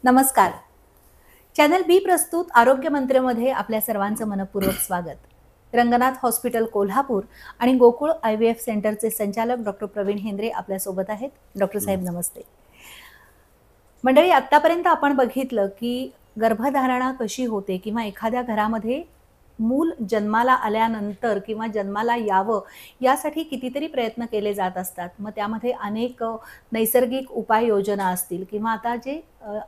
नमस्कार. चॅनल बी प्रस्तुत आरोग्य मंत्रेमध्ये आपल्या सर्वांचं मनपूर्वक स्वागत. रंगनाथ हॉस्पिटल कोल्हापूर आणि गोकुळ IVF सेंटरचे संचालक डॉक्टर प्रवीण हेंद्रे आपल्यासोबत आहेत. डॉक्टर साहेब नमस्ते. मंडळी, आतापर्यंत आपण बघितलं की गर्भधारणा कशी होते किंवा एखाद्या घरामध्ये मूल जन्माला आल्यानंतर किंवा जन्माला यावं यासाठी कितीतरी प्रयत्न केले जात असतात. मग त्यामध्ये अनेक नैसर्गिक उपाययोजना असतील किंवा आता जे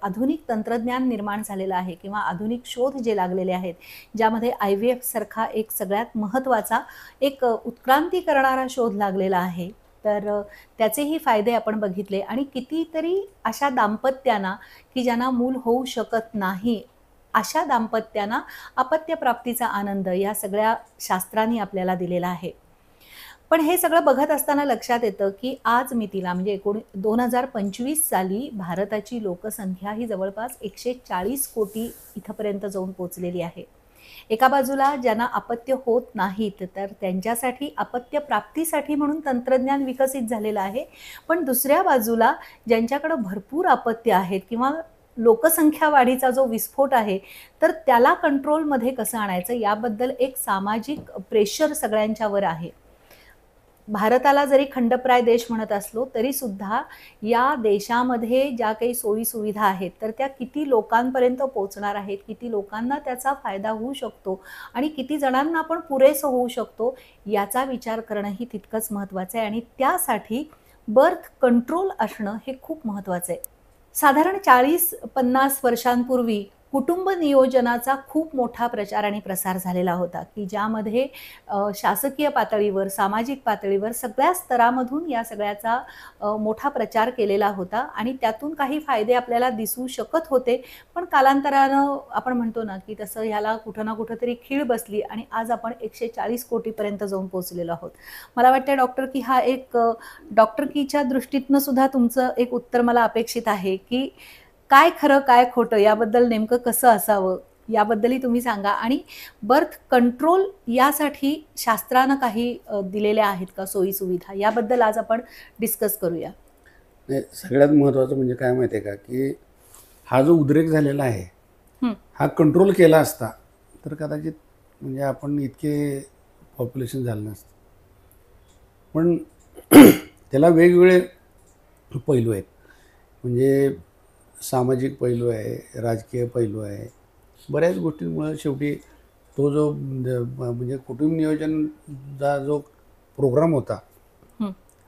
आधुनिक तंत्रज्ञान निर्माण झालेलं आहे किंवा आधुनिक शोध जे लागलेले आहेत, ज्यामध्ये IVF सारखा एक सगळ्यात महत्त्वाचा एक उत्क्रांती करणारा शोध लागलेला आहे. तर त्याचेही फायदे आपण बघितले आणि कितीतरी अशा दाम्पत्यांना की ज्यांना मूल होऊ शकत नाही, अशा दाम्पत्यांना अपत्यप्राप्तीचा आनंद या सगळ्या शास्त्रांनी आपल्याला दिलेला आहे. पण हे सगळं बघत असताना लक्षात येतं की आज मितीला म्हणजे 2025 साली भारताची लोकसंख्या ही जवळपास 140 कोटी इथपर्यंत जाऊन पोचलेली आहे. एका बाजूला ज्यांना अपत्य होत नाहीत तर त्यांच्यासाठी अपत्य प्राप्तीसाठी म्हणून तंत्रज्ञान विकसित झालेलं आहे. पण दुसऱ्या बाजूला ज्यांच्याकडे भरपूर अपत्य आहेत किंवा लोकसंख्या वाढीचा जो विस्फोट आहे, तर त्याला कंट्रोलमध्ये कसं आणायचं याबद्दल एक सामाजिक प्रेशर सगळ्यांच्यावर आहे. भारताला जरी खंडप्राय देश म्हणत असलो तरी सुद्धा या देशामध्ये ज्या काही सोयी सुविधा आहेत तर त्या किती लोकांपर्यंत पोहोचणार आहेत, किती लोकांना त्याचा फायदा होऊ शकतो आणि किती जणांना आपण पुरेसं होऊ शकतो याचा विचार करणंही तितकंच महत्त्वाचं आहे. आणि त्यासाठी बर्थ कंट्रोल असणं हे खूप महत्त्वाचं आहे. साधारण 40-50 वर्षांपूर्वी कुटुंब नियोजनाचा खूप मोठा प्रचार आणि प्रसार झालेला होता की ज्यामध्ये शासकीय पातळीवर, सामाजिक पातळीवर सगळ्या स्तरामधून या सगळ्याचा मोठा प्रचार केलेला होता आणि त्यातून काही फायदे आपल्याला दिसू शकत होते. पण कालांतरानं आपण म्हणतो ना की तसं ह्याला कुठं ना कुठं तरी खीळ बसली आणि आज आपण 140 कोटीपर्यंत जाऊन पोहोचलेलो आहोत. मला वाटतं डॉक्टर की हा एक डॉक्टरकीच्या दृष्टीतनं सुद्धा तुमचं एक उत्तर मला अपेक्षित आहे की काय खरं काय खोटं याबद्दल नेमकं कसं असावं याबद्दलही तुम्ही सांगा. आणि बर्थ कंट्रोल यासाठी शास्त्रानं काही दिलेल्या आहेत का सोयी सुविधा, याबद्दल आज आपण डिस्कस करूया. सगळ्यात महत्त्वाचं म्हणजे काय माहिती आहे का की हा जो उद्रेक झालेला आहे हा कंट्रोल केला असता तर कदाचित म्हणजे आपण इतके पॉप्युलेशन झालं नसतं. पण त्याला वेगवेगळे पैलू आहेत. म्हणजे सामाजिक पैलू आहे, राजकीय पैलू आहे, बऱ्याच गोष्टींमुळे शेवटी तो जो म्हणजे कुटुंब नियोजनचा जो प्रोग्राम होता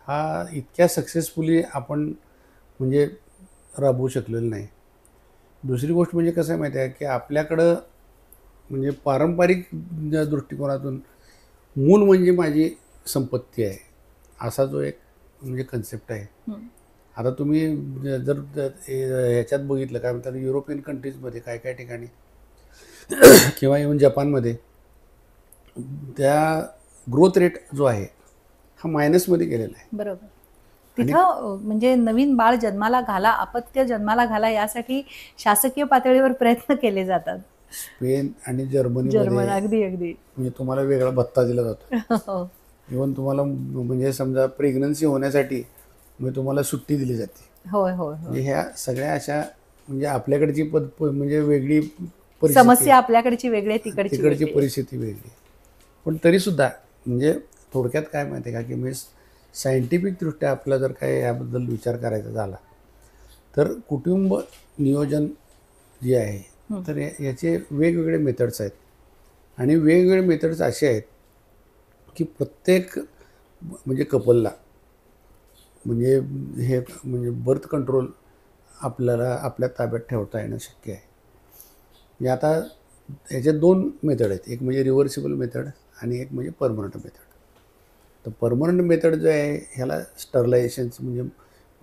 हा इतक्या सक्सेसफुली आपण म्हणजे राबवू शकलेलं नाही. दुसरी गोष्ट म्हणजे कसं आहे माहिती आहे की आपल्याकडं म्हणजे पारंपरिक दृष्टिकोनातून मूल म्हणजे माझी संपत्ती आहे असा जो एक म्हणजे कन्सेप्ट आहे. आता तुम्ही जर ह्याच्यात बघितलं काय म्हणतात युरोपियन कंट्रीजमध्ये काय काय ठिकाणी किंवा इव्हन जपानमध्ये त्या ग्रोथ रेट जो आहे हा मायनसमध्ये गेलेला आहे. बरोबर. तिथं म्हणजे नवीन बाळ जन्माला घाला, अपत्य जन्माला घाला यासाठी शासकीय पातळीवर प्रयत्न केले जातात. स्पेन आणि जर्मन अगदी अगदी म्हणजे तुम्हाला वेगळा भत्ता दिला जातो. इव्हन तुम्हाला म्हणजे समजा प्रेग्नन्सी होण्यासाठी म्हणजे तुम्हाला सुट्टी दिली जाते. होय होय. म्हणजे ह्या सगळ्या अशा म्हणजे आपल्याकडची म्हणजे वेगळी समस्या, आपल्याकडची वेगळी, तिकडची परिस्थिती वेगळी. पण तरीसुद्धा म्हणजे थोडक्यात काय माहिती आहे का की मी सायंटिफिकदृष्ट्या आपला जर काय याबद्दल विचार करायचा झाला तर कुटुंब नियोजन जे आहे तर याचे वेगवेगळे मेथड्स आहेत. आणि वेगवेगळे मेथड्स असे आहेत की प्रत्येक म्हणजे कपलला म्हणजे हे म्हणजे बर्थ कंट्रोल आपल्याला आपल्या ताब्यात ठेवता येणं शक्य आहे. म्हणजे आता याचे 2 मेथड आहेत. एक म्हणजे रिव्हर्सिबल मेथड आणि एक म्हणजे परमनंट मेथड. तर परमनंट मेथड जो आहे ह्याला स्टरलायझेशनचं म्हणजे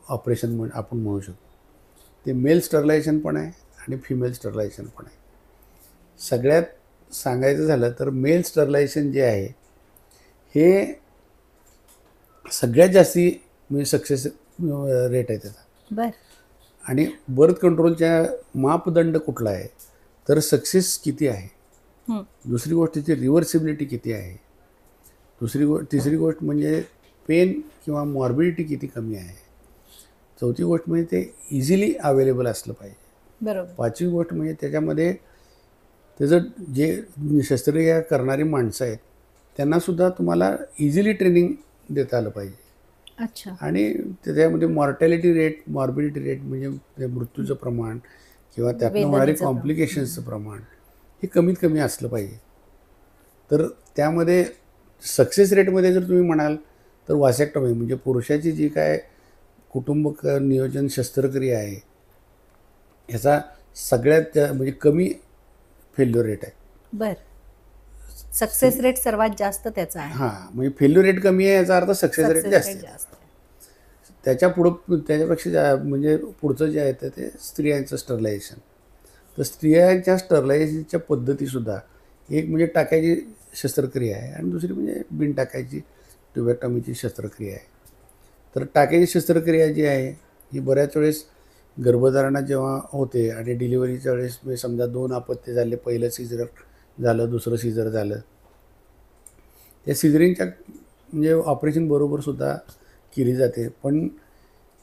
ऑपरेशन आपण म्हणू शकतो. ते मेल स्टरलायझेशन पण आहे आणि फिमेल स्टरलायझेशन पण आहे. सगळ्यात सांगायचं झालं तर मेल स्टरलायझेशन जे आहे हे सगळ्यात जास्ती म्हणजे सक्सेस रेट आहे त्याचा. आणि बर्थ कंट्रोलच्या मापदंड कुठला आहे तर सक्सेस किती आहे, दुसरी गोष्ट त्याची रिव्हर्सिबिलिटी किती आहे, तिसरी गोष्ट म्हणजे पेन किंवा मॉर्बिडिटी किती कमी आहे, चौथी गोष्ट म्हणजे ते इझिली अवेलेबल असलं पाहिजे. बरोबर. पाचवी गोष्ट म्हणजे त्याच्यामध्ये त्याचं जे शस्त्रक्रिया करणारी माणसं आहेत त्यांनासुद्धा तुम्हाला इझिली ट्रेनिंग देता आलं पाहिजे. अच्छा. आणि त्याच्यामध्ये मॉर्टॅलिटी रेट, मॉर्बिडिटी रेट म्हणजे ते मृत्यूचं प्रमाण किंवा त्यातनं होणारे वेदनेचं प्रमाण. कॉम्प्लिकेशन्सचं प्रमाण हे कमीत कमी असलं पाहिजे. तर त्यामध्ये सक्सेस रेटमध्ये जर तुम्ही म्हणाल तर वॅसेक्टॉमी म्हणजे पुरुषाची जी काय नियोजन शस्त्रक्रिया आहे ह्याचा सगळ्यात म्हणजे कमी फेल्युअर रेट आहे. बर. सक्सेस रेट सर्वात जास्त त्याचा आहे. हां, म्हणजे फेल्युअर रेट कमी आहे याचा अर्थ सक्सेस रेट सक्सेस जास्त रेट आहे. जास्त आहे. त्याच्यापेक्षा म्हणजे पुढचं जे आहे ते स्त्रियांचं स्टरलायझेशन. तर स्त्रियांच्या स्टरलायझेशनच्या पद्धतीसुद्धा एक म्हणजे टाक्याची शस्त्रक्रिया आहे आणि दुसरी म्हणजे बिन टाकायची ट्युबॅक्टॉमीची शस्त्रक्रिया आहे. तर टाक्याची शस्त्रक्रिया जी आहे ही बऱ्याच वेळेस गर्भधारणा जेव्हा होते आणि डिलिव्हरीच्या वेळेस म्हणजे समजा 2 अपत्य झाले, पहिलं सीझर झालं, दुसरं सीझर झालं, त्या सिझरिंगच्या म्हणजे ऑपरेशन बरोबर सुद्धा केली जाते. पण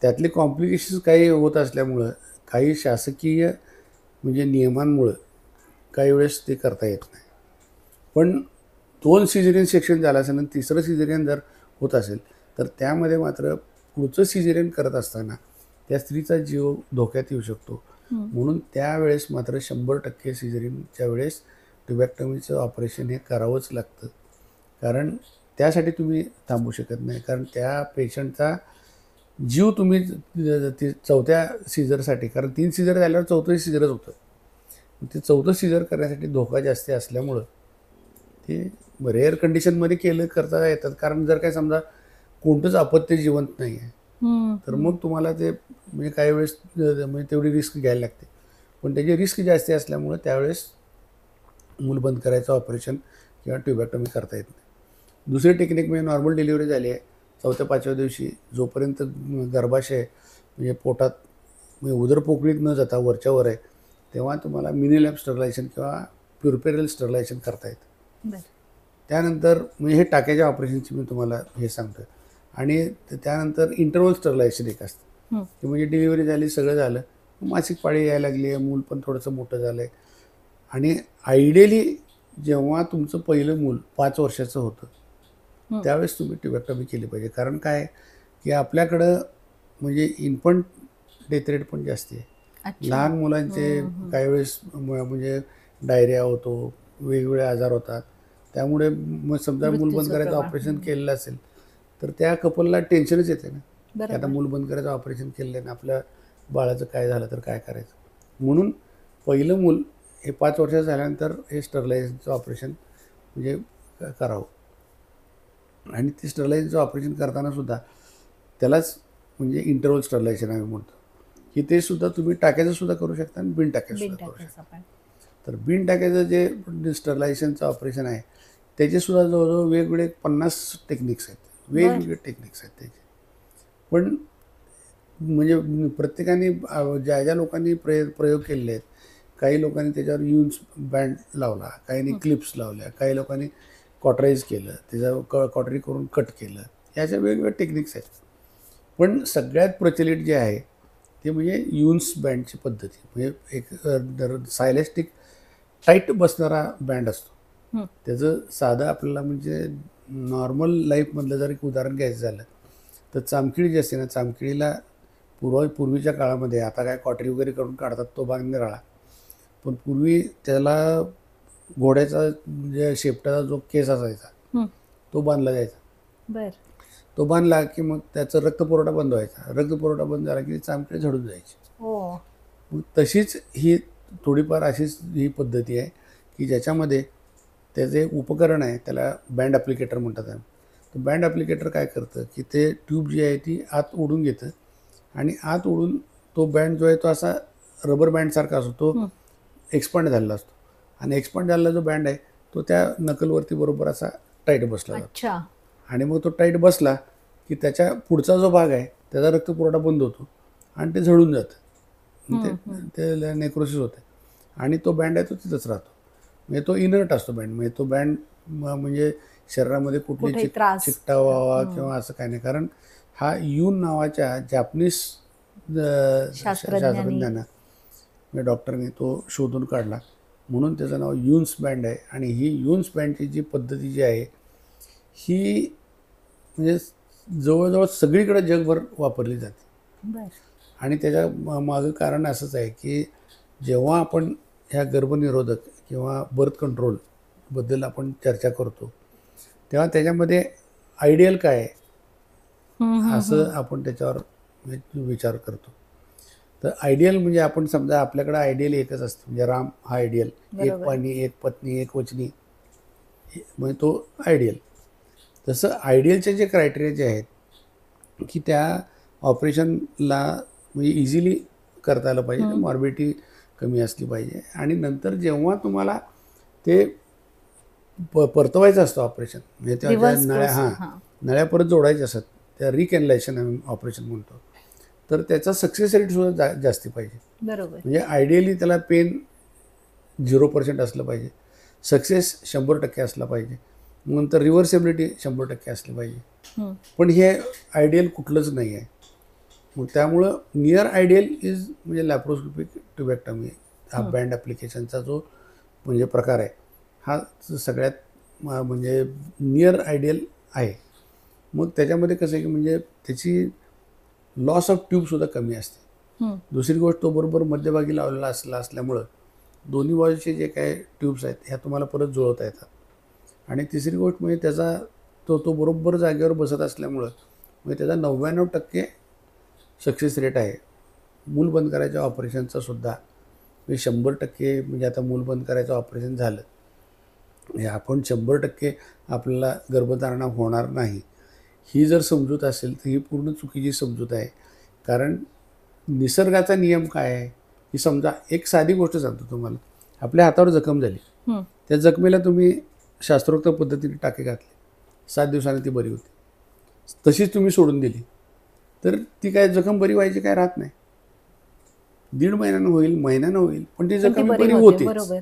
त्यातले कॉम्प्लिकेशन्स काही होत असल्यामुळं काही शासकीय म्हणजे नियमांमुळं काही वेळेस ते करता येत नाही. पण 2 सिझेरियन सेक्शन झालं असेल आणि तिसरं सिझेरियन जर होत असेल तर त्यामध्ये मात्र पुढचं सिझेरियन करत असताना त्या स्त्रीचा जीव धोक्यात येऊ शकतो. म्हणून त्यावेळेस मात्र 100% सिझेरियनच्या वेळेस ट्युबॅक्टॉमीचं ऑपरेशन हे करावंच लागतं. कारण त्यासाठी तुम्ही थांबू शकत नाही. कारण त्या पेशंटचा जीव तुम्ही ते चौथ्या सीझरसाठी, कारण 3 सीझर झाल्यावर चौथं सीझरच होतं. ते चौथं सीझर करण्यासाठी धोका जास्त असल्यामुळं ते रेअर कंडिशनमध्ये करता येतात. कारण जर काय समजा कोणतंच अपत्य जिवंत नाही आहे तर मग तुम्हाला ते म्हणजे काही वेळेस म्हणजे तेवढी रिस्क घ्यायला लागते. पण त्याची रिस्क जास्त असल्यामुळं त्यावेळेस मूल बंद करायचं ऑपरेशन किंवा ट्युबॅक्टॉमी करता येत नाही. दुसरी टेक्निक म्हणजे नॉर्मल डिलिव्हरी झाली आहे 4थ्या-5व्या दिवशी जोपर्यंत गर्भाशय म्हणजे पोटात म्हणजे उदरपोकळीत न जाता वरच्यावर आहे तेव्हा तुम्हाला मिनी लॅब स्टरलायझेशन किंवा प्युरपेरल स्टरलायझेशन करता येतं. त्यानंतर म्हणजे हे टाक्याच्या ऑपरेशनची मी तुम्हाला हे सांगतो. आणि त्यानंतर इंटरव्हल स्टरलायझेशन एक असतं की म्हणजे डिलिव्हरी झाली, सगळं झालं, मासिक पाळी यायला लागली आहे, मूल पण थोडंसं मोठं झालं आहे आणि आयडियली जेव्हा तुमचं पहिलं मूल 5 वर्षाचं होतं त्यावेळेस तुम्ही ट्युबॅक्टॉमी केली पाहिजे. कारण काय की आपल्याकडं म्हणजे इन्फंट डेथ रेट पण जास्त आहे. लहान मुलांचे काही वेळेस म्हणजे डायरिया होतो, वेगवेगळे आजार होतात. त्यामुळे मग समजा मूल बंद करायचं ऑपरेशन केलेलं असेल तर त्या कपलला टेन्शनच येते ना की आता मूल बंद करायचं ऑपरेशन केलेलं आहे ना, आपल्या बाळाचं काय झालं तर काय करायचं. म्हणून पहिलं मूल हे 5 वर्षाचं झाल्यानंतर हे स्टरलायझेशनचं ऑपरेशन म्हणजे करावं. आणि ते स्टरलायझेशनचं ऑपरेशन करतानासुद्धा त्यालाच म्हणजे इंटरव्हल स्टरलायझेशन आम्ही म्हणतो की ते सुद्धा तुम्ही टाक्याचं सुद्धा करू शकता आणि बिन टाक्याचं सुद्धा करू शकता. तर बिन टाक्याचं जे स्टरलायझेशनचं ऑपरेशन आहे त्याचेसुद्धा जवळजवळ वेगवेगळे 50 टेक्निक्स आहेत, वेगवेगळे टेक्निक्स आहेत त्याचे. पण म्हणजे प्रत्येकाने ज्या लोकांनी प्रयोग केलेले आहेत, काही लोकांनी त्याच्यावर यून्स बँड लावला, काहींनी क्लिप्स लावल्या, काही लोकांनी कॉटराईज केलं, त्याचं कॉटरी करून कट केलं, याच्या वेगवेगळ्या टेक्निक्स आहेत. पण सगळ्यात प्रचलित जे आहे ते म्हणजे यून्स बँडची पद्धती. म्हणजे एक सायलेस्टिक टाईट बसणारा बँड असतो. त्याचं साधं आपल्याला म्हणजे नॉर्मल लाईफमधलं जर एक उदाहरण घ्यायचं झालं तर चामखिळी जी असते ना, चामखिळीला पूर्वीच्या काळामध्ये, आता काय कॉटरी वगैरे करून काढतात तो भाग निराळा, पण पूर्वी त्याला घोड्याचा म्हणजे शेपटाचा जो केस असायचा तो बांधला जायचा. तो बांधला की मग त्याचा रक्तपुरवठा बंद व्हायचा. रक्तपुरवठा बंद झाला की चामखिळी झडून जायची. मग तशीच ही थोडीफार अशीच ही पद्धती आहे की ज्याच्यामध्ये त्याचे उपकरण आहे, त्याला बँड ॲप्लिकेटर म्हणतात. तर बँड ॲप्लिकेटर काय करतं की ते ट्यूब जी आहे ती आत ओढून घेतं आणि आत ओढून तो बँड जो आहे तो असा रबर बँडसारखा असतो, तो एक्सपांड झालेला असतो आणि एक्सपांड झालेला जो बँड आहे तो त्या नकलवरती बरोबर असा टाईट बसला जातो. आणि मग तो टाईट बसला की त्याच्या पुढचा जो भाग आहे त्याचा रक्तपुरवठा बंद होतो आणि ते झडून जातं, ते नेक्रोसिस होते आणि तो बँड आहे तो तिथंच राहतो. म्हणजे तो इनर्ट असतो बँड. म्हणजे तो बँड म्हणजे शरीरामध्ये कुठली चिकटा व्हावा किंवा असं काही नाही. कारण हा यून नावाच्या जॅपनीस शास्त्रज्ञानं म्हणजे डॉक्टरने तो शोधून काढला, म्हणून त्याचं नाव युन्स बँड आहे. आणि ही युन्स बँडची जी पद्धती जी आहे ही म्हणजे जवळजवळ सगळीकडे जगभर वापरली जाते. बर. आणि त्याच्या मागं कारण असंच आहे की जेव्हा आपण ह्या गर्भनिरोधक किंवा बर्थ कंट्रोलबद्दल आपण चर्चा करतो तेव्हा त्याच्यामध्ये आयडियल काय आहे असं आपण त्याच्यावर विचार करतो. तर आयडियल म्हणजे आपण समजा आपल्याकडे आयडियल एकच असतं, म्हणजे राम हा आयडियल, एक पाणी एक पत्नी एक वचनी, म्हणजे तो आयडियल. तसं आयडियलचे जे क्रायटेरिया जे आहेत की त्या ऑपरेशनला म्हणजे इझिली करता आलं पाहिजे, मॉर्बिडिटी कमी असली पाहिजे. आणि नंतर जेव्हा तुम्हाला ते परतवायचं असतं ऑपरेशन, म्हणजे त्या नळ्या नळ्या परत जोडायच्या असतात, त्या रिकॅनलायझेशन आम्ही ऑपरेशन म्हणतो, तर त्याचा सक्सेस रेटसुद्धा जास्ती पाहिजे. बरोबर. म्हणजे आयडियली त्याला पेन 0% असलं पाहिजे, सक्सेस 100% असला पाहिजे, नंतर रिव्हर्सेबिलिटी 100% असली पाहिजे. पण हे आयडियल कुठलंच नाही आहे. मग त्यामुळं नियर आयडियल इज म्हणजे लॅप्रोस्कोपिक ट्युबॅक्टमी हा बँड ॲप्लिकेशनचा जो म्हणजे प्रकार आहे हा सगळ्यात म्हणजे नियर आयडियल आहे. मग त्याच्यामध्ये कसं आहे की म्हणजे त्याची लॉस ऑफ ट्यूबसुद्धा कमी असते. दुसरी गोष्ट तो बरोबर मध्यभागी लावलेला असल्यामुळं दोन्ही बाजूचे जे काय ट्यूब्स आहेत ह्या तुम्हाला परत जुळवता येतात. आणि तिसरी गोष्ट म्हणजे त्याचा तो बरोबर जागेवर बसत असल्यामुळं म्हणजे त्याचा 99% सक्सेस रेट आहे. मूल बंद करायच्या ऑपरेशनचा सुद्धा म्हणजे 100% म्हणजे आता मूल बंद करायचं ऑपरेशन झालं म्हणजे आपण 100% आपल्याला गर्भधारणा होणार नाही ही जर समजूत असेल तर ही पूर्ण चुकीची समजूत आहे. कारण निसर्गाचा नियम काय आहे की समजा एक साधी गोष्ट सांगतो तुम्हाला, आपल्या हातावर जखम झाली, त्या जखमेला तुम्ही शास्त्रोक्त पद्धतीने टाके घातले, 7 दिवसांनी ती बरी होती. तशीच तुम्ही सोडून दिली तर ती काय जखम बरी व्हायची काय राहत नाही. 1.5 महिन्यानं होईल, महिन्यानं होईल, पण ती जखम बरी होते.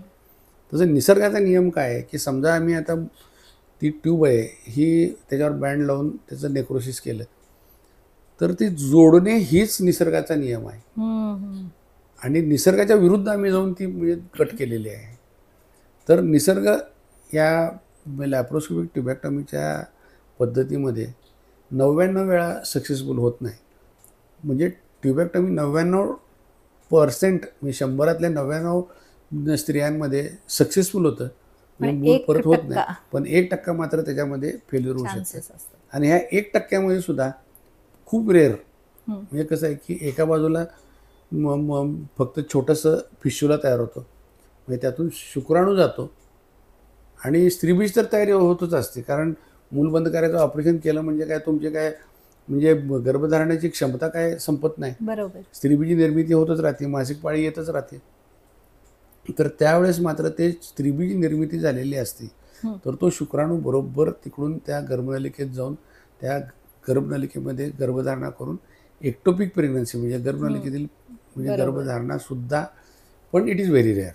तसं निसर्गाचा नियम काय आहे की समजा आम्ही आता ती ट्यूब आहे ही त्याच्यावर बँड लावून त्याचं नेक्रोसिस केलं तर ती जोडणे हीच निसर्गाचा नियम आहे. आणि निसर्गाच्या विरुद्ध आम्ही जाऊन ती म्हणजे कट केलेली आहे. तर निसर्ग या लॅप्रोस्कोपिक ट्युबॅक्टमीच्या पद्धतीमध्ये 99 वेळा सक्सेसफुल होत नाही. म्हणजे ट्युबॅक्टमी 99% म्हणजे 100 99 स्त्रियांमध्ये सक्सेसफुल होतं, मूल परत होत नाही. पण 1% मात्र त्याच्यामध्ये फेल्युअर होऊ शकतं. आणि ह्या 1%मध्ये सुद्धा खूप रेअर म्हणजे कसं आहे की एका बाजूला फक्त छोटंसं फिश्युला तयार होतं, म्हणजे त्यातून शुक्राणू जातो आणि स्त्रीबीज तर तयारी होतच असते. कारण मूल बंद करायचं ऑपरेशन केलं म्हणजे काय तुमचे काय म्हणजे गर्भधारणाची क्षमता काय संपत नाही. बरोबर. स्त्रीबीजी निर्मिती होतच राहते, मासिक पाळी येतच राहते. तर त्यावेळेस मात्र ते स्त्रीबीजी निर्मिती झालेली असते तर तो शुक्राणू बरोबर तिकडून त्या गर्भनलिकेत जाऊन त्या गर्भनलिकेमध्ये गर्भधारणा करून एक्टोपिक प्रेग्नन्सी म्हणजे गर्भनलिकेतील म्हणजे गर्भधारणा सुद्धा, पण इट इज व्हेरी रेअर.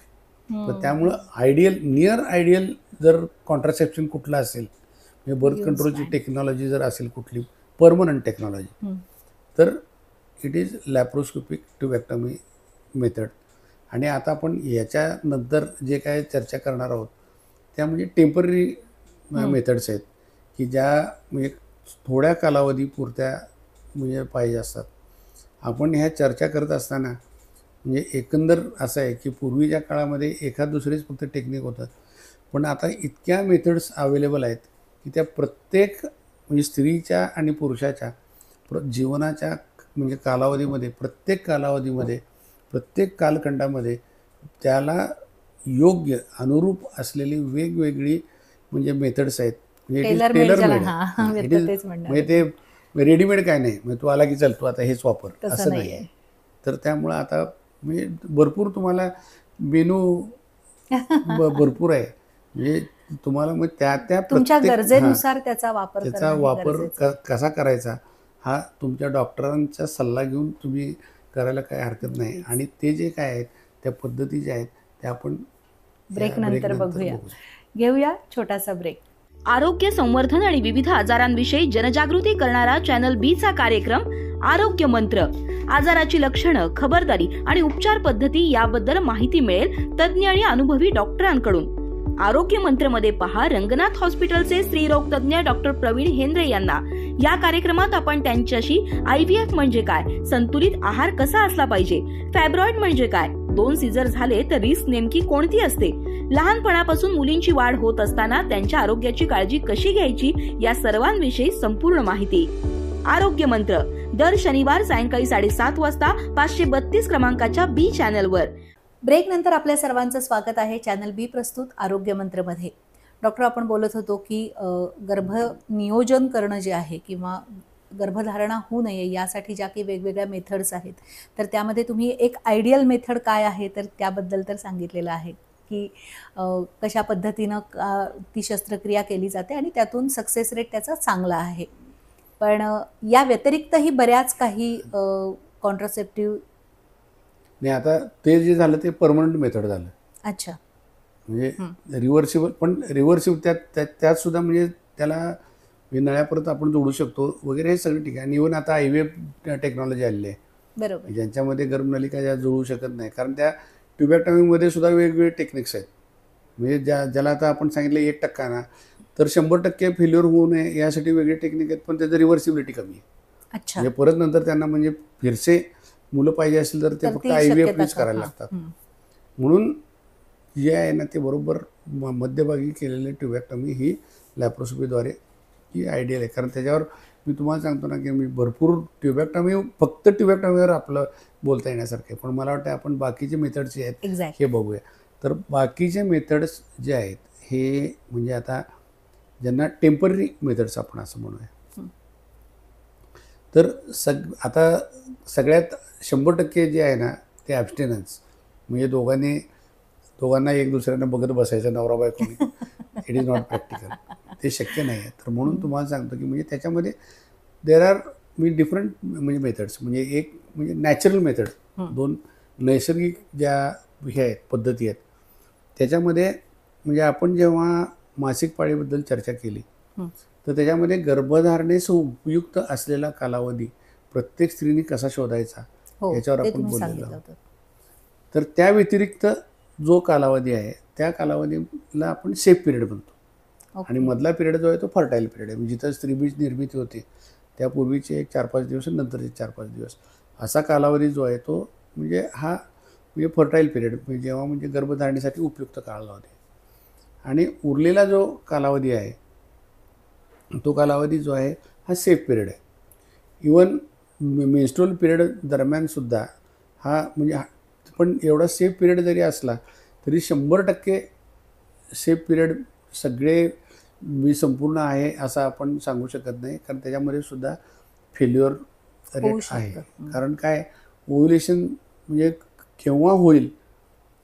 तर त्यामुळं आयडियल नियर आयडियल जर कॉन्ट्रासेप्शन कुठलं असेल म्हणजे बर्थ कंट्रोलची टेक्नॉलॉजी जर असेल कुठली परमनंट टेक्नॉलॉजी तर इट इज लॅप्रोस्कोपिक ट्युबॅक्टमी मेथड. आणि आता आपण याच्यानंतर जे काय चर्चा करणार आहोत त्या म्हणजे टेम्पररी मेथड्स आहेत की ज्या म्हणजे थोड्या कालावधीपुरत्या म्हणजे पाहिजे असतात. आपण ह्या चर्चा करत असताना म्हणजे एकंदर असं आहे की पूर्वीच्या काळामध्ये एखाद दुसरीच फक्त टेक्निक होतं, पण आता इतक्या मेथड्स अवेलेबल आहेत की त्या प्रत्येक म्हणजे स्त्रीच्या आणि पुरुषाच्या जीवनाच्या म्हणजे कालावधीमध्ये प्रत्येक कालावधीमध्ये प्रत्येक कालखंडामध्ये त्याला योग्य अनुरूप असलेली वेगवेगळी म्हणजे मेथड्स आहेत. म्हणजे ते रेडीमेड काय नाही म्हणजे तू आला की चल तू आता हेच वापर असं नाही. तर त्यामुळं आता म्हणजे भरपूर तुम्हाला मेनू भरपूर आहे. म्हणजे तुम्हाला मग त्या तुमच्या गरजेनुसार त्याचा वापर कसा करायचा हा तुमच्या डॉक्टरांचा सल्ला घेऊन तुम्ही करायला काय हरकत नाही. आणि ते जे काय आहेत त्या पद्धती ज्या आहेत त्या आपण ब्रेक नंतर बघूया. घेऊया छोटासा ब्रेक. आरोग्य संवर्धन आणि विविध आजारांविषयी जनजागृती करणारा चॅनल बी चा कार्यक्रम आरोग्य मंत्र आजाराची लक्षणं, खबरदारी आणि उपचार पद्धती याबद्दल माहिती मिळेल तज्ज्ञ आणि अनुभवी डॉक्टरांकडून. आरोग्य मंत्रमध्ये पहा रंगनाथ हॉस्पिटलचे स्त्रीरोग तज्ज्ञ डॉक्टर प्रवीण हेंद्रे यांना. या कार्यक्रमात आपण त्यांच्याशी IVF म्हणजे काय, संतुलित आहार कसा असला पाहिजे, फॅब्रॉइड म्हणजे काय, 2 सीझर झाले तर रिस्क नेमकी कोणती असते, लहानपणापासून मुलींची वाढ होत असताना त्यांच्या आरोग्याची काळजी कशी घ्यायची या सर्वांविषयी संपूर्ण माहिती. आरोग्य मंत्र दर शनिवार सायंकाळी 7:30 वाजता 532 क्रमांकाच्या B चॅनलवर. ब्रेक नंतर आपल्या सर्वांचं स्वागत आहे चॅनल बी प्रस्तुत आरोग्य मंत्रमध्ये. डॉक्टर, आपण बोलत होतो की गर्भनियोजन करणं जे आहे किंवा गर्भधारणा होऊ नये यासाठी ज्या काही वेगवेगळ्या मेथड्स आहेत, तर त्यामध्ये तुम्ही एक आयडियल मेथड काय आहे तर त्याबद्दल तर सांगितलेलं आहे की कशा पद्धतीनं ती शस्त्रक्रिया केली जाते आणि त्यातून सक्सेस रेट त्याचा चांगला आहे. पण या व्यतिरिक्तही बऱ्याच काही कॉन्ट्रासेप्टिव्ह. नाही, आता ते जे झालं ते परमनंट मेथड झालं. अच्छा. म्हणजे रिव्हर्सिबल, पण रिव्हर्सिबल त्यात सुद्धा म्हणजे त्याला नळ्या परत आपण जोडू शकतो वगैरे, हे सगळं ठीक आहे. आणि इव्हन आता IVF टेक्नॉलॉजी आलेली आहे, बरोबर, ज्यांच्यामध्ये गर्भनलिका ज्या जुळू शकत नाही, कारण त्या ट्युबॅक्टॉमीमध्ये सुद्धा वेगवेगळे टेक्निक्स आहेत. म्हणजे ज्याला आता आपण सांगितलं 1% ना, तर 100% फेल्युअर होऊ नये यासाठी वेगळे टेक्निक आहेत, पण त्याचं रिव्हर्सिबिलिटी कमी आहे. अच्छा. म्हणजे परत नंतर त्यांना म्हणजे फिरसे मुलं पाहिजे असेल तर ते फक्त IVF करायला लागतात. म्हणून जे आहे ना ते बरोबर मध्यभागी केलेले ट्युबॅक्टॉमी ही लॅप्रोस्कोपीद्वारे ही आयडियल आहे. कारण त्याच्यावर मी तुम्हाला सांगतो ना की मी भरपूर फक्त ट्युबॅक्टॉमीवर आपलं बोलता येण्यासारखं आहे, पण मला वाटतं आपण बाकीचे मेथड्स जे आहेत हे बघूया. तर बाकीचे मेथड्स जे आहेत हे म्हणजे आता ज्यांना टेम्पररी मेथड्स आपण असं म्हणूया, तर आता सगळ्यात 100% जे आहे ना ते ॲब्स्टेनन्स. म्हणजे दोघांना एक दुसऱ्यांना बघत बसायचं नवरा बायकोनी. इट इज नॉट प्रॅक्टिकल, ते शक्य नाही आहे. तर म्हणून तुम्हाला सांगतो की म्हणजे त्याच्यामध्ये देर आर डिफरंट म्हणजे मेथड्स. म्हणजे एक म्हणजे नॅचरल मेथड, 2 नैसर्गिक ज्या हे आहेत पद्धती आहेत. त्याच्यामध्ये म्हणजे आपण जेव्हा मासिक पाळीबद्दल चर्चा केली तर त्याच्यामध्ये गर्भधारणेस उपयुक्त असलेला कालावधी प्रत्येक स्त्रीने कसा शोधायचा याच्यावर आपण बोललेलो आहोत. तर त्या व्यतिरिक्त जो कालावधी आहे त्या कालावधीला आपण सेफ पिरियड म्हणतो. आणि मधला पिरियड जो आहे तो फर्टाईल पिरियड आहे. जिथं स्त्रीबीज निर्मिती होते त्यापूर्वीचे 4-5 दिवस आणि नंतरचे 4-5 दिवस असा कालावधी जो आहे तो म्हणजे हा म्हणजे फर्टाईल पिरियड, म्हणजे जेव्हा म्हणजे गर्भधारणेसाठी उपयुक्त कालावधी. आणि उरलेला जो कालावधी आहे तो कालावधी जो आहे हा सेफ पिरियड आहे. इवन मेन्स्ट्रुअल पिरियड दरम्यानसुद्धा हा म्हणजे पण एवढा सेफ पिरियड जरी असला तरी 100% सेफ पिरियड सगळे संपूर्ण आहे असं आपण सांगू शकत नाही, कारण त्याच्यामध्ये सुद्धा फेल्युअर रेट आहे. कारण काय, ओव्ह्युलेशन म्हणजे केव्हा होईल,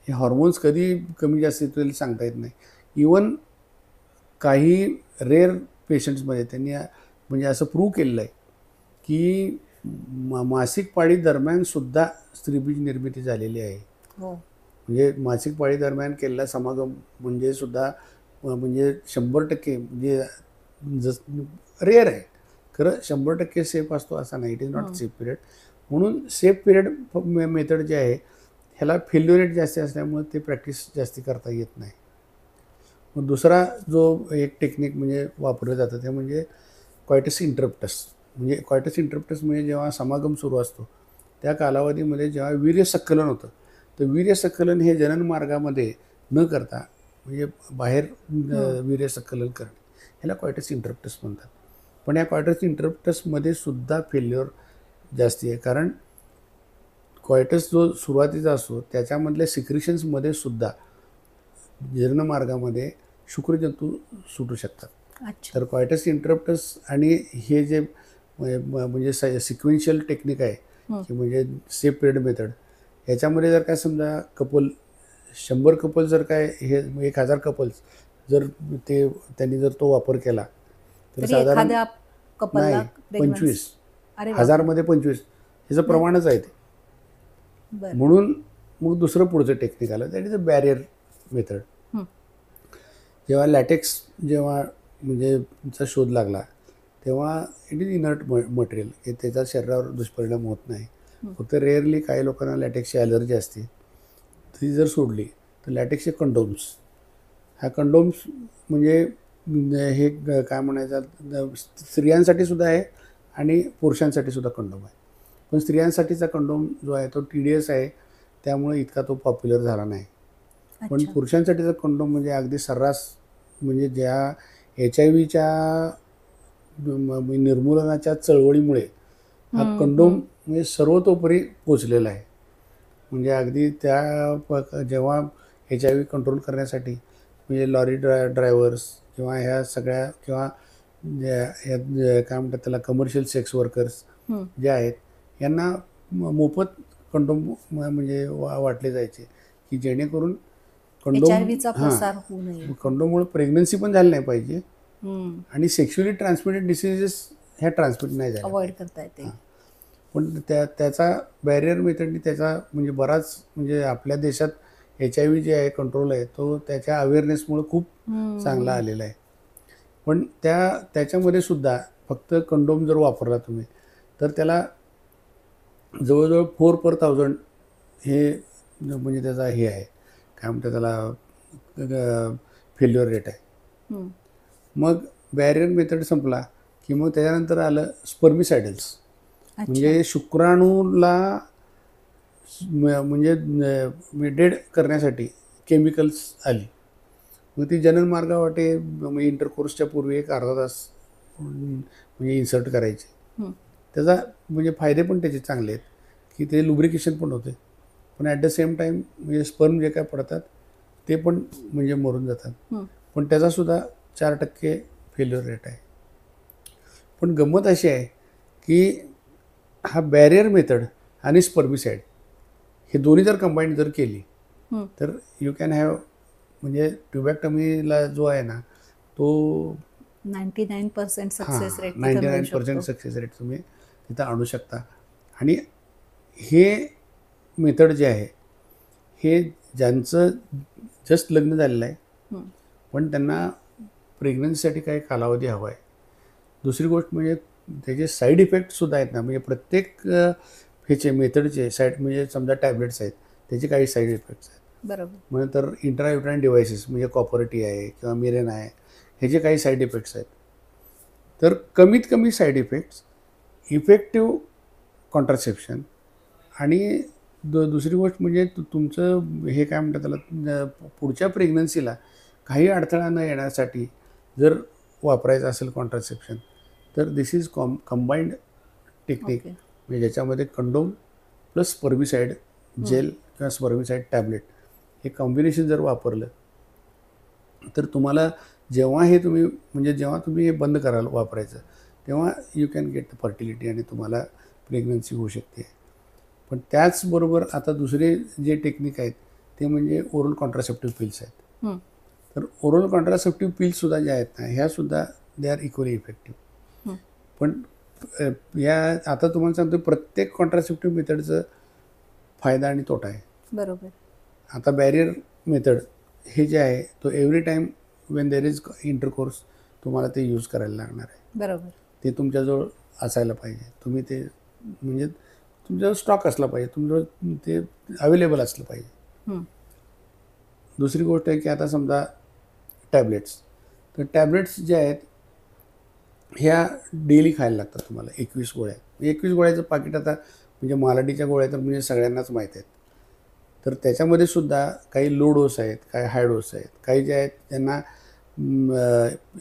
हे हॉर्मोन्स कधी कमी जास्त होईल सांगता येत नाही. इवन काही रेअर पेशंट्समध्ये त्यांनी म्हणजे असं प्रूव्ह केलेलं आहे की मासिक पाळी दरम्यानसुद्धा स्त्रीबीज निर्मिती झालेली आहे. म्हणजे मासिक पाळी दरम्यान केलेला समागम म्हणजे सुद्धा म्हणजे 100% म्हणजे रेअर आहे. खरं 100% सेफ असतो असा नाही, it is not safe period. म्हणून सेफ पिरियड मेथड जे आहे ह्याला फेल्युअर रेट जास्त असल्यामुळे ते प्रॅक्टिस जास्ती करता येत नाही. मग दुसरा जो एक टेक्निक म्हणजे वापरलं जातं ते म्हणजे कॉयटस इंटरप्टस. म्हणजे कॉयटस इंटरप्टस म्हणजे जेव्हा समागम सुरू असतो त्या कालावधीमध्ये जेव्हा वीर्यसंकलन होतं, तर वीर्यसंकलन हे जनन मार्गामध्ये न करता म्हणजे बाहेर वीर्यसंकलन करणे ह्याला कॉयटस इंटरप्टस म्हणतात. पण या कॉयटस इंटरप्टसमध्ये सुद्धा फेल्युअर जास्ती आहे, कारण कॉयटस जो सुरुवातीचा असतो त्याच्यामधल्या सिक्रिशन्समध्ये सुद्धा जीर्णमार्गामध्ये शुक्रजंतू सुटू शकतात. तर कॉयटस इंटरप्टस आणि हे जे म्हणजे सिक्वेन्शियल टेक्निक आहे की म्हणजे सेफ पिरियड मेथड, याच्यामध्ये जर काय समजा 100 कपल जर काय हे 1000 कपल्स जर त्यांनी जर तो वापर केला तर साधारण नाही 25 1000मध्ये 25 ह्याचं प्रमाणच आहे ते. म्हणून मग दुसरं पुढचं टेक्निक आलं, that is a barrier method. जेव्हा लॅटेक्स म्हणजे चा शोध लागला तेव्हा इट इज इनर्ट मटेरियल, त्याचा शरीरावर दुष्परिणाम होत नाही फक्त रेअरली काही लोकांना लॅटेक्सची ॲलर्जी असते, ती जर सोडली तर लॅटेक्सचे कंडोम्स, ह्या कंडोम्स म्हणजे हे काय म्हणायचं, स्त्रियांसाठी सुद्धा आहे आणि पुरुषांसाठी सुद्धा कंडोम आहे. पण स्त्रियांसाठीचा कंडोम जो आहे तो TDS आहे, त्यामुळे इतका तो पॉप्युलर झाला नाही. पण अच्छा. पुरुषांसाठीचा कंडोम म्हणजे अगदी सर्रास, म्हणजे ज्या HIV-च्या निर्मूलनाच्या चळवळीमुळे हा कंडोम म्हणजे सर्वतोपरी पोचलेला आहे. म्हणजे अगदी जेव्हा HIV कंट्रोल करण्यासाठी म्हणजे लॉरी ड्रायव्हर्स किंवा ह्या सगळ्या किंवा काय म्हणतात त्याला कमर्शियल सेक्स वर्कर्स जे आहेत, यांना मोफत कंडोम म्हणजे वाटले जायचे की जेणेकरून HIVचा प्रसार होऊ नये. कंडोममुळे प्रेग्नन्सी पण झाली नाही पाहिजे आणि सेक्शुअली ट्रान्समिटेड डिसीजेस ह्या ट्रान्समिट नाही झाल्या. अवॉइड करता येते. पण त्याचा बॅरियर मेथडनी त्याचा म्हणजे बराच म्हणजे आपल्या देशात HIV जे आहे कंट्रोल आहे तो त्याच्या अवेअरनेसमुळे खूप चांगला आलेला आहे. पण त्याच्यामध्ये सुद्धा फक्त कंडोम जर वापरला तुम्ही तर त्याला जवळजवळ 4/1000 हे म्हणजे त्याचा हे आहे, काय म्हणतात त्याला, फेल्युअर रेट आहे. मग बॅरियर मेथड संपला की मग त्याच्यानंतर आलं स्पर्मिसायडल्स, म्हणजे शुक्राणूला म्हणजे डेड करण्यासाठी केमिकल्स आली. मग ती जननमार्गावाटे इंटरकोर्सच्या पूर्वी एक अर्धा तास म्हणजे इन्सर्ट करायचे. त्याचा म्हणजे फायदे पण त्याचे चांगले आहेत की ते लुब्रिकेशन पण होते, पण ॲट द सेम टाईम म्हणजे स्पर्म जे काय पडतात ते पण म्हणजे मरून जातात. पण त्याचासुद्धा 4% फेल्युअर रेट आहे. पण गंमत अशी आहे की हा बॅरियर मेथड आणि स्पर्मिसाइड हे दोन्ही जर कंबाईंड जर केली तर यू कॅन हॅव म्हणजे ट्युबॅक्टमीला जो आहे ना तो 99% सक्सेस रेट, 99% सक्सेस रेट तुम्ही तिथं आणू शकता. आणि हे मेथड जे आहे हे ज्यांचं जस्ट लग्न झालेलं आहे पण त्यांना प्रेग्नन्सीसाठी काही कालावधी हवा आहे. दुसरी गोष्ट म्हणजे त्याचे साईड इफेक्टसुद्धा आहेत ना, म्हणजे प्रत्येक ह्याचे मेथडचे साईड म्हणजे समजा टॅबलेट्स आहेत त्याचे काही साईड इफेक्ट्स आहेत. बरोबर. म्हणजे तर इंट्रायुट्राइन डिव्हायसेस म्हणजे कॉपरटी आहे किंवा मिरेन आहे, ह्याचे काही साईड इफेक्ट्स आहेत. तर कमीत कमी साईड इफेक्ट्स, इफेक्टिव्ह कॉन्ट्रासेप्शन आणि दुसरी गोष्ट म्हणजे तुमचं हे काय म्हणतात त्याला, पुढच्या प्रेग्नन्सीला काही अडथळा न येण्यासाठी जर वापरायचं असेल कॉन्ट्रासेप्शन तर दिस इज कंबाईंड टेक्निक, म्हणजे ज्याच्यामध्ये कंडोम प्लस स्पर्मिसाइड जेल किंवा स्पर्मिसाइड टॅबलेट हे कॉम्बिनेशन जर वापरलं तर तुम्हाला जेव्हा तुम्ही हे बंद कराल वापरायचं तेव्हा you can get the fertility आणि तुम्हाला प्रेग्नन्सी होऊ शकते. पण त्याचबरोबर आता दुसरे जे टेक्निक आहेत ते म्हणजे ओरल कॉन्ट्रासेप्टिव्ह पिल्स आहेत. तर ओरल कॉन्ट्रासेप्टिव्ह पिल्ससुद्धा ज्या आहेत ना ह्यासुद्धा दे आर इक्वली इफेक्टिव्ह. पण या आता तुम्हाला सांगतो प्रत्येक कॉन्ट्रासेप्टिव्ह मेथडचं फायदा आणि तोटा आहे. बरोबर. आता बॅरियर मेथड हे जे आहे तो every time when there is intercourse तुम्हाला ते यूज करायला लागणार आहे. बरोबर. ते तुमच्याजवळ असायला पाहिजे, तुम्ही ते म्हणजे तुमच्याजवळ स्टॉक असला पाहिजे, तुमच्याजवळ ते अवेलेबल असलं पाहिजे. दुसरी गोष्ट आहे की आता समजा टॅबलेट्स, तर टॅबलेट्स जे आहेत ह्या डेली खायला लागतात तुम्हाला 21 गोळ्या. 21 गोळ्याचं पाकिट आता म्हणजे मालाडीच्या गोळ्या तर म्हणजे सगळ्यांनाच माहीत आहेत. तर त्याच्यामध्ये सुद्धा काही लो डोस आहेत, काही हाय डोस आहेत, काही जे आहेत त्यांना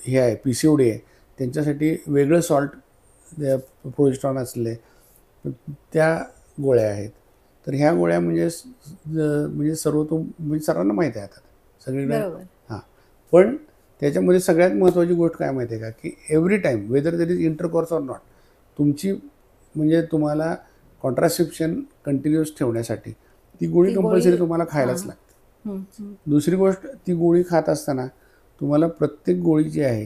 हे आहे PCOD आहे त्यांच्यासाठी वेगळं सॉल्ट प्रोजेस्ट्रॉन असले त्या गोळ्या आहेत. तर ह्या गोळ्या म्हणजे म्हणजे सर्वांना माहीत आहे आता सगळीकडे. हां, पण त्याच्यामध्ये सगळ्यात महत्त्वाची गोष्ट काय माहिती आहे का की every time whether there is intercourse or not तुमची म्हणजे तुम्हाला कॉन्ट्रासेप्शन कंटिन्युअस ठेवण्यासाठी ती गोळी कंपल्सरी तुम्हाला खायलाच लागते. दुसरी गोष्ट ती गोळी खात असताना तुम्हाला प्रत्येक गोळी जी आहे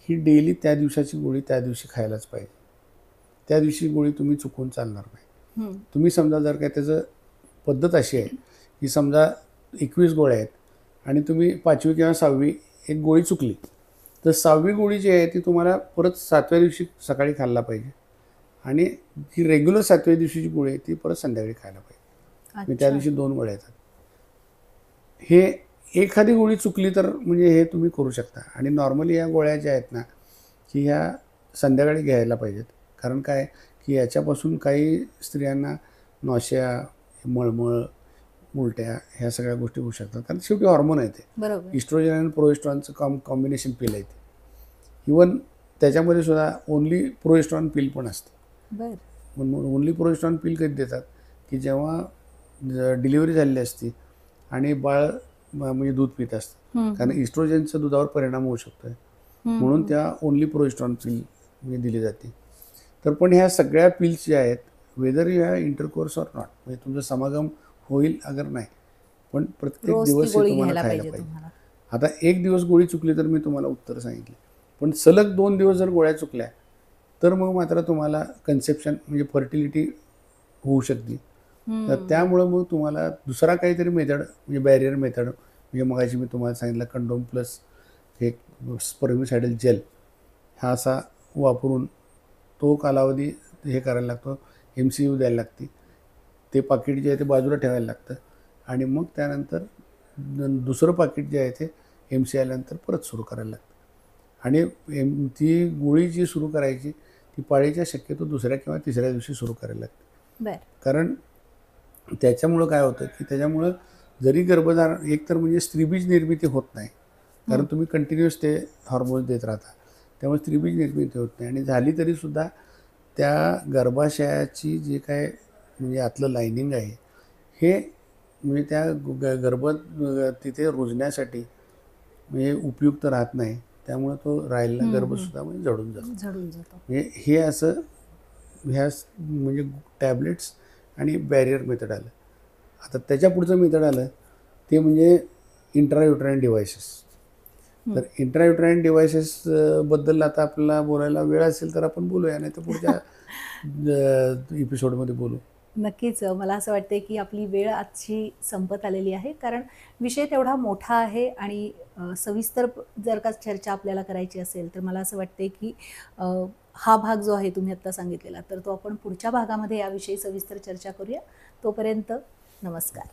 ही डेली त्या दिवसाची गोळी त्या दिवशी खायलाच पाहिजे. त्या दिवशी गोळी तुम्ही चुकून चालणार नाही. तुम्ही समजा जर काय त्याचं पद्धत अशी आहे की समजा 21 गोळ्या आहेत आणि तुम्ही 5वी किंवा 6वी एक गोळी चुकली तर 6वी गोळी जी आहे ती तुम्हाला परत 7व्या दिवशी सकाळी खाल्ला पाहिजे आणि जी रेग्युलर 7व्या दिवशीची गोळी आहे ती परत संध्याकाळी खायला पाहिजे. मी त्या अच्छा. दिवशी 2 गोळ्या येतात. हे एखादी गोळी चुकली तर म्हणजे हे तुम्ही करू शकता. आणि नॉर्मली या गोळ्या ज्या आहेत ना, की ह्या संध्याकाळी घ्यायला पाहिजेत. कारण काय की याच्यापासून काही स्त्रियांना नॉशिया, मळमळ, उलट्या ह्या सगळ्या गोष्टी होऊ शकतात. कारण शेवटी हॉर्मोन आहे ते. बरोबर. इस्ट्रोजन आणि प्रोजेस्टेरॉनचं कॉम्बिनेशन पिल आहे ते. इवन त्याच्यामध्ये सुद्धा ओन्ली प्रोजेस्टेरॉन पिल पण असते. बर. म्हणून ओन्ली प्रोजेस्टेरॉन पिल कधी देतात की जेव्हा डिलिव्हरी झालेली असते आणि बाळ म्हणजे दूध पित असतं. कारण इस्ट्रोजनचा दुधावर परिणाम होऊ शकतो. म्हणून त्या ओन्ली प्रोजेस्टेरॉन पिल म्हणजे दिली जाते. तर पण ह्या सगळ्या पिल्स ज्या आहेत, whether you have intercourse or not, म्हणजे तुमचा समागम होईल अगर नाही, पण प्रत्येक रोज ती दिवस हे गोळी तुम्हाला घ्यायला खायला पाहिजे पाहिजे. तुम्हाला. आता एक दिवस गोळी चुकली तर मी तुम्हाला उत्तर सांगितले, पण सलग 2 दिवस जर गोळ्या चुकल्या तर मग मात्र तुम्हाला कन्सेप्शन म्हणजे फर्टिलिटी होऊ शकते. तर त्यामुळं मग तुम्हाला दुसरा काहीतरी मेथड म्हणजे बॅरियर मेथड, म्हणजे मगाशी मी तुम्हाला सांगितलं कंडोम प्लस हे स्पर्मिसायडल जेल हा असा वापरून तो कालावधी हे करायला लागतो. MCU द्यायला लागते. ते पाकीट जे आहे ते बाजूला ठेवायला लागतं आणि मग त्यानंतर दुसरं पाकीट जे आहे ते MC आल्यानंतर परत सुरू करायला लागतं. आणि ती गोळी जी सुरू करायची ती पाळीच्या शक्यतो 2ऱ्या किंवा 3ऱ्या दिवशी सुरू करायला लागते. बर. कारण त्याच्यामुळं काय होतं की त्याच्यामुळं जरी गर्भधारण एकतर म्हणजे स्त्रीबीज निर्मिती होत नाही, कारण तुम्ही कंटिन्युअस ते हॉर्मोन्स देत राहता, त्यामुळे स्त्रीबीज निर्मिती होत नाही. आणि झाली तरीसुद्धा त्या गर्भाशयाची जे काय म्हणजे आतलं लायनिंग आहे हे म्हणजे त्या गर्भ तिथे रुजण्यासाठी म्हणजे उपयुक्त राहत नाही. त्यामुळे तो राहिलेला गर्भसुद्धा म्हणजे जळून जातो. झडून जातो. म्हणजे हे असं ह्या म्हणजे टॅबलेट्स आणि बॅरियर मेथड आलं. आता त्याच्या पुढचं मेथड आलं ते म्हणजे इंट्रायुट्राईन डिव्हायसेस. तर इंट्रायुट्राईन डिव्हायसेस बद्दल आता आपल्याला बोलायला वेळ असेल तर आपण बोलूया, नाही तर पुढच्या एपिसोडमध्ये बोलू. नक्कीच. मला असं वाटते की आपली वेळ आजची संपत आलेली आहे, कारण विषय तेवढा मोठा आहे आणि सविस्तर जर का चर्चा आपल्याला करायची असेल तर मला असं वाटते की हा भाग जो आहे तुम्ही आत्ता सांगितलेला, तर तो आपण पुढच्या भागामध्ये याविषयी सविस्तर चर्चा करूया. तोपर्यंत नमस्कार.